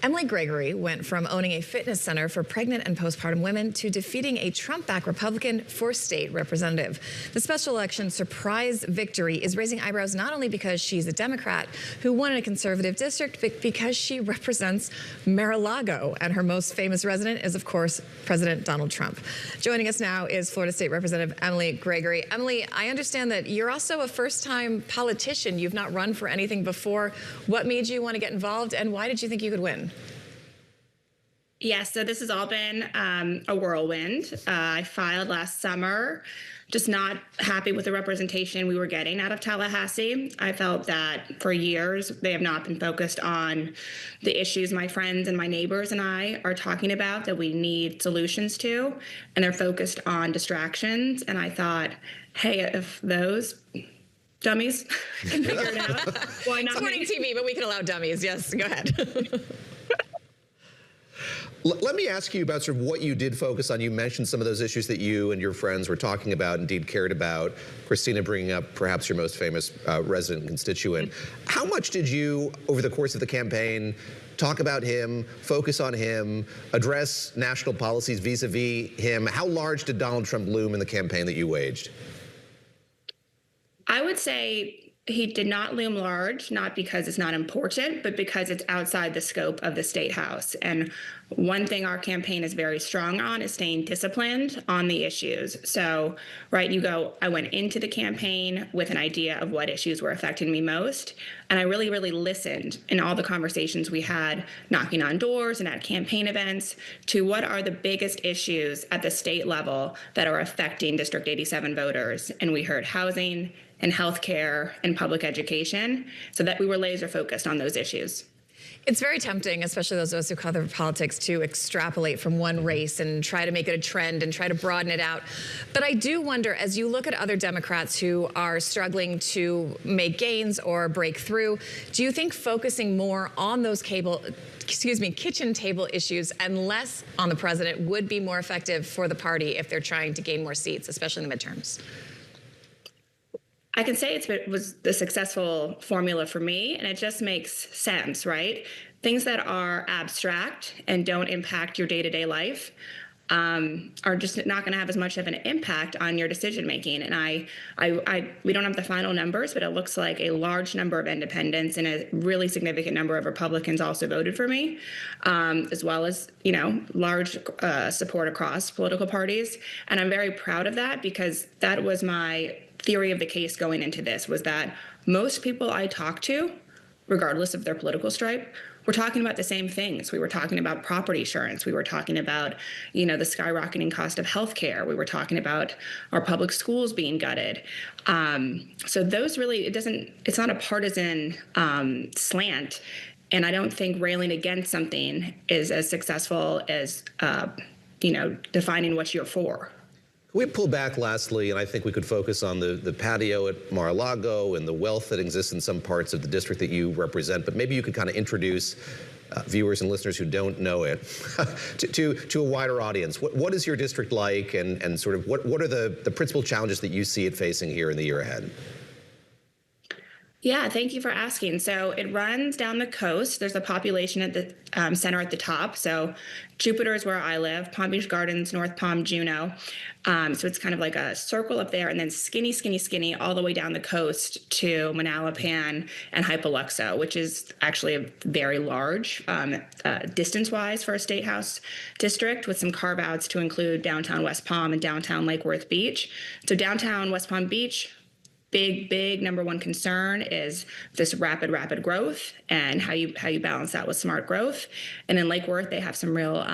Emily Gregory went from owning a fitness center for pregnant and postpartum women to defeating a Trump-backed Republican for state representative. The special election surprise victory is raising eyebrows not only because she's a Democrat who won in a conservative district, but because she represents Mar-A-Lago, and her most famous resident is, of course, President Donald Trump. Joining us now is Florida State Representative Emily Gregory. Emily, I understand that you're also a first-time politician. You've not run for anything before. What made you want to get involved, and why did you think you could win? Yes, so this has all been a whirlwind. I filed last summer, just not happy with the representation we were getting out of Tallahassee. I felt that for years they have not been focused on the issues my friends and my neighbors and I are talking about that we need solutions to, and they're focused on distractions. And I thought, hey, if those dummies can figure it out, why not? It's morning TV, but we can allow dummies. Yes, go ahead. Let me ask you about sort of what you did focus on. You mentioned some of those issues that you and your friends were talking about, indeed cared about. Christina bringing up perhaps your most famous resident constituent. How much did you, over the course of the campaign, talk about him, focus on him, address national policies vis-a-vis him? How large did Donald Trump loom in the campaign that you waged? I would say he did not loom large, not because it's not important, but because it's outside the scope of the State House. And one thing our campaign is very strong on is staying disciplined on the issues. So, right, I went into the campaign with an idea of what issues were affecting me most. And I really, really listened in all the conversations we had, knocking on doors and at campaign events, to what are the biggest issues at the state level that are affecting District 87 voters. And we heard housing and healthcare and public education, so that we were laser focused on those issues. It's very tempting, especially those of us who cover politics, to extrapolate from one race and try to make it a trend and try to broaden it out. But I do wonder, as you look at other Democrats who are struggling to make gains or break through, do you think focusing more on those kitchen table issues and less on the president would be more effective for the party if they're trying to gain more seats, especially in the midterms? I can say it was the successful formula for me, and it just makes sense, right? Things that are abstract and don't impact your day-to-day life are just not going to have as much of an impact on your decision making. And we don't have the final numbers, but it looks like a large number of independents and a really significant number of Republicans also voted for me, as well as, large support across political parties. And I'm very proud of that, because that was my theory of the case going into this, was that most people I talk to, regardless of their political stripe, we're talking about the same things. We were talking about property insurance. We were talking about, the skyrocketing cost of healthcare. We were talking about our public schools being gutted. So those really, it's not a partisan slant. And I don't think railing against something is as successful as, defining what you're for. We pull back lastly, and I think we could focus on the patio at Mar-a-Lago and the wealth that exists in some parts of the district that you represent, but maybe you could kind of introduce viewers and listeners who don't know it to a wider audience. What is your district like, and sort of what are the principal challenges that you see it facing here in the year ahead? Yeah, thank you for asking. So it runs down the coast. There's a population at the center at the top. So Jupiter is where I live, Palm Beach Gardens, North Palm, Juneau. So it's kind of like a circle up there, and then skinny, skinny, skinny all the way down the coast to Manalapan and Hypoluxo, which is actually a very large distance-wise for a state house district, with some carve-outs to include downtown West Palm and downtown Lake Worth Beach. So downtown West Palm Beach, big number one concern is this rapid growth, and how you balance that with smart growth. And in Lake Worth, they have some real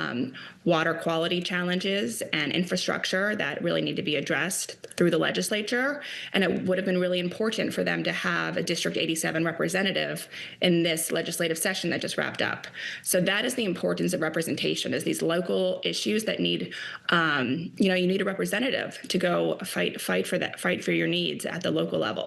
water quality challenges and infrastructure that really need to be addressed through the legislature. And it would have been really important for them to have a District 87 representative in this legislative session that just wrapped up. So that is the importance of representation, is these local issues that need, you need a representative to go fight for your needs at the local level.